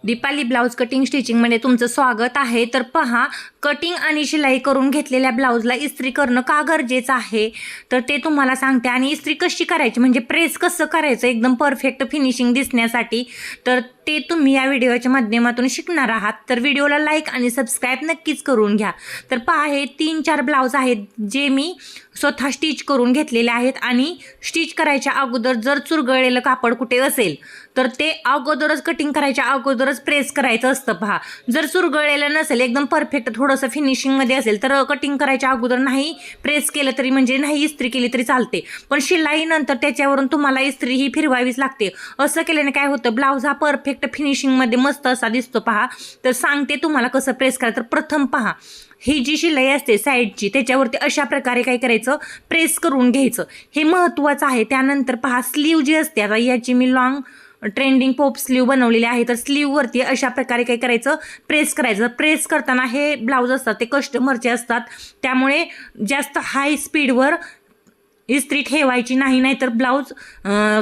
Deepali blouse cutting स्टिचिंगमध्ये तुमचं स्वागत आहे। तर पहा, कटिंग आणि शिलाई करून घेतलेल्या ब्लाउजला इस्त्री करणं का गरजेचं आहे तर ते तुम्हाला सांगते। आणि इस्त्री कशी करायची म्हणजे प्रेस कसं करायचं एकदम परफेक्ट फिनिशिंग दिसण्यासाठी, तर ते तुम्ही या व्हिडिओच्या माध्यमातून शिकणार आहात। तर व्हिडिओला लाईक आणि सबस्क्राईब नक्कीच करून घ्या। तर पहा, हे 3-4 ब्लाउज आहेत जे मी स्वतः स्टिच करून घेतलेले आहेत। आणि स्टिच करायच्या अगोदर जर चुरगळलेलं कापड कुठे असेल तर ते अगोदरच कटिंग करायच्या अगोदरच प्रेस करायचं असतं। पहा, जर चुरगळलेलं नसेल एकदम परफेक्ट थोडंसं फिनिशिंगमध्ये असेल तर कटिंग करायच्या अगोदर नाही प्रेस केलं तरी म्हणजे नाही इस्त्री केली तरी चालते, पण शिलाई नंतर त्याच्यावरून तुम्हाला इस्त्री ही फिरवावीच लागते। असं केल्याने काय होतं, ब्लाउज हा परफेक्ट फिनिशिंगमध्ये मस्त असा दिसतो। पहा, तर सांगते तुम्हाला कसं प्रेस करायचं। तर प्रथम पहा, ही जी शिलाई असते साईडची त्याच्यावरती अशा प्रकारे काय करायचं, प्रेस करून घ्यायचं, हे महत्त्वाचं आहे। त्यानंतर पहा, स्लीव जी असते, आता याची मी लॉंग ट्रेंडिंग पॉप स्लीव बनवलेली आहे, तर स्लीववरती अशा प्रकारे काय करायचं, प्रेस करायचं। प्रेस करताना हे ब्लाउज असतात ते कस्टमरचे असतात, त्यामुळे जास्त हाय स्पीडवर इस्त्री ठेवायची नाही, नाहीतर ब्लाउज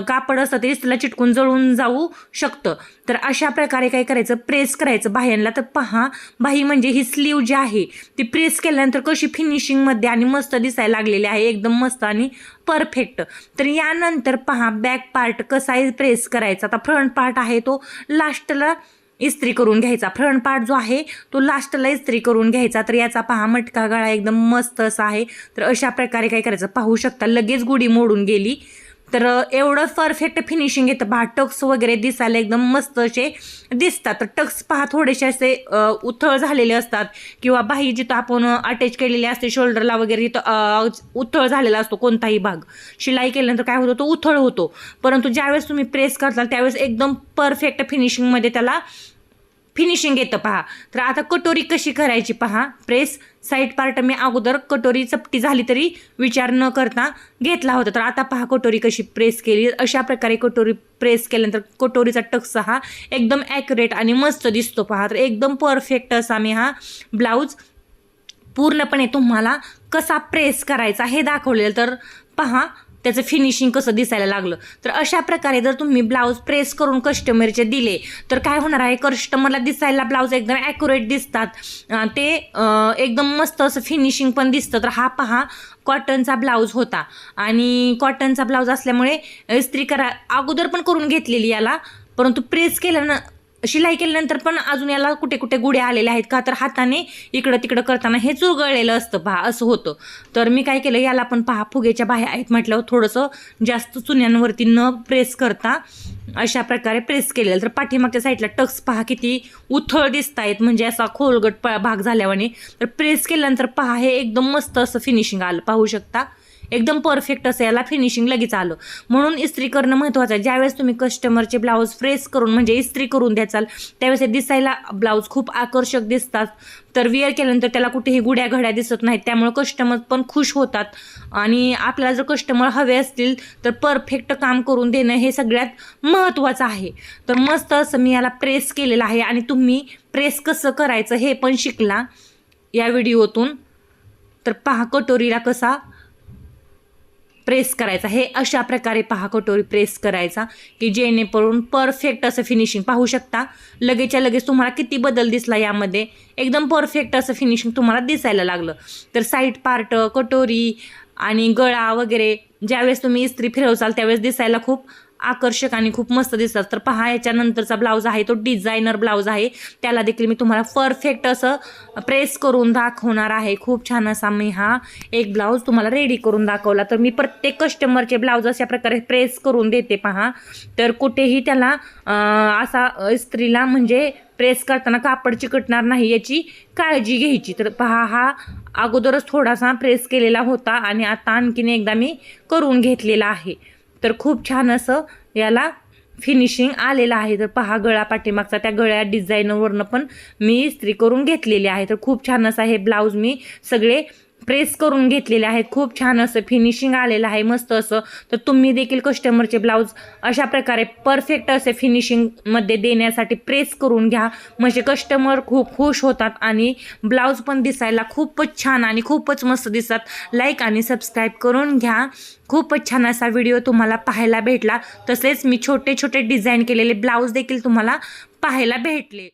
कापड असतं ते इस्त्रीला चिटकून जळून जाऊ शकतं। तर अशा प्रकारे काय करायचं, प्रेस करायचं बाह्यांना। तर पहा, बाही म्हणजे ही स्लीव जी आहे ती प्रेस केल्यानंतर कशी फिनिशिंगमध्ये आणि मस्त दिसायला लागलेली आहे, एकदम मस्त आणि परफेक्ट। तर यानंतर पहा, बॅक पार्ट कसा प्रेस करायचा। आता फ्रंट पार्ट आहे तो लास्टला इस्त्री करून घ्यायचा, फ्रंट पार्ट जो आहे तो लास्टला इस्त्री करून घ्यायचा। तर याचा पहा, मटका गळा एकदम मस्त असा आहे। तर अशा प्रकारे काय करायचं, पाहू शकता लगेच गुढी मोडून गेली। तर एवढं परफेक्ट फिनिशिंग येतं। पहा, टक्स वगैरे दिसायला एकदम मस्त असे दिसतात। तर टक्स पहा थोडेसे असे उथळ झालेले असतात, किंवा बाही जिथं आपण अटॅच केलेली असते शोल्डरला वगैरे तिथं उथळ झालेला असतो कोणताही भाग, शिलाई केल्यानंतर काय होतं, तो उथळ होतो। परंतु ज्यावेळेस तुम्ही प्रेस करताल त्यावेळेस एकदम परफेक्ट फिनिशिंगमध्ये त्याला फिनिशिंग येतं। पहा, तर आता कटोरी कशी करायची पहा, प्रेस साईड पार्ट मी अगोदर कटोरी चपटी झाली तरी विचार न करता घेतला होता। तर आता पहा कटोरी कशी प्रेस केली। अशा प्रकारे कटोरी प्रेस केल्यानंतर कटोरीचा टक्स हा एकदम ॲक्युरेट आणि मस्त दिसतो। पहा, तर एकदम परफेक्ट असा मी हा ब्लाऊज पूर्णपणे तुम्हाला कसा प्रेस करायचा हे दाखवलेलं। तर पहा त्याचं फिनिशिंग कसं दिसायला लागलं। तर अशा प्रकारे जर तुम्ही ब्लाऊज प्रेस करून कस्टमरचे दिले तर काय होणार आहे, कस्टमरला दिसायला ब्लाऊज एकदम ॲक्युरेट दिसतात, ते एकदम मस्त असं फिनिशिंग पण दिसतं। तर हा पहा कॉटनचा ब्लाऊज होता, आणि कॉटनचा ब्लाऊज असल्यामुळे इस्त्री अगोदर पण करून घेतलेली याला, परंतु प्रेस केल्यानं शिलाई केल्यानंतर पण अजून याला कुठे कुठे गुड्या आलेल्या आहेत, का तर हाताने इकडं तिकडं करताना हे चुरगळलेलं असतं। पहा, असं होतं। तर मी काय केलं, याला पण पहा फुगेच्या बाह्या आहेत म्हटल्यावर थोडंसं जास्त चुन्यांवरती न प्रेस करता अशा प्रकारे प्रेस केलेलं। तर पाठीमागच्या साईडला टक्स पहा किती उथळ दिसत आहेत, म्हणजे असा खोलगट भाग झाल्यावाने। तर प्रेस केल्यानंतर पहा हे एकदम मस्त असं फिनिशिंग आलं, पाहू शकता एकदम परफेक्ट असं याला फिनिशिंग लगेच आलं। म्हणून इस्त्री करणं महत्त्वाचं आहे। ज्यावेळेस तुम्ही कस्टमरचे ब्लाऊज प्रेस करून म्हणजे इस्त्री करून द्याल त्यावेळेस हे दिसायला ब्लाऊज खूप आकर्षक दिसतात। तर वेअर केल्यानंतर त्याला कुठेही गुड्या घड्या दिसत नाहीत, त्यामुळे कस्टमर पण खुश होतात। आणि आपल्याला जर कस्टमर हवे असतील तर परफेक्ट काम करून देणं हे सगळ्यात महत्त्वाचं आहे। तर मस्त असं मी याला प्रेस केलेलं आहे, आणि तुम्ही प्रेस कसं करायचं हे पण शिकला या व्हिडिओतून। तर पहा कटोरीला कसा प्रेस करायचा, हे अशा प्रकारे पहा कटोरी प्रेस करायचा की जेणेकरून परफेक्ट असं फिनिशिंग पाहू शकता। लगेचच्या लगेच तुम्हाला किती बदल दिसला यामध्ये, एकदम परफेक्ट असं फिनिशिंग तुम्हाला दिसायला लागलं। तर साईड पार्ट, कटोरी आणि गळा वगैरे ज्यावेळेस तुम्ही इस्त्री फिरवसाल त्यावेळेस दिसायला खूप आकर्षक आणि खूप मस्त दिसतात। तर पहा याच्यानंतरचा ब्लाऊज आहे तो डिझायनर ब्लाऊज आहे, त्याला देखील मी तुम्हाला परफेक्ट असं प्रेस करून दाखवणार आहे। खूप छान असा मी हा एक ब्लाऊज तुम्हाला रेडी करून दाखवला। तर मी प्रत्येक कस्टमरचे ब्लाऊज अशा प्रकारे प्रेस करून देते पहा, तर कुठेही त्याला असा इस्त्रीला म्हणजे प्रेस करताना कापड चिकटणार नाही याची काळजी घ्यायची। तर पहा हा अगोदरच थोडासा प्रेस केलेला होता आणि आता आणखीन एकदा मी करून घेतलेला आहे। तर खूप छान असं याला फिनिशिंग आलेलं आहे। तर पहा गळा पाठीमागचा, त्या गळ्या डिझाईनवरनं पण मी इस्त्री करून घेतलेली आहे। तर खूप छान असा हे ब्लाऊज मी सगळे प्रेस करून घेतलेले आहेत. खूप छान असं फिनिशिंग आलेलं आहे, मस्त असं. तर तुम्ही देखील कस्टमरचे ब्लाऊज अशा प्रकारे परफेक्ट असे फिनिशिंगमध्ये देण्यासाठी प्रेस करून घ्या, म्हणजे कस्टमर खूप खुश होतात आणि ब्लाऊज पण दिसायला खूपच छान आणि खूपच मस्त दिसतात. लाईक आणि सबस्क्राईब करून घ्या. खूपच छान असा व्हिडिओ तुम्हाला पाहायला भेटला. तसेच मी छोटे छोटे डिझाईन केलेले ब्लाऊज देखील तुम्हाला पाहायला भेटले.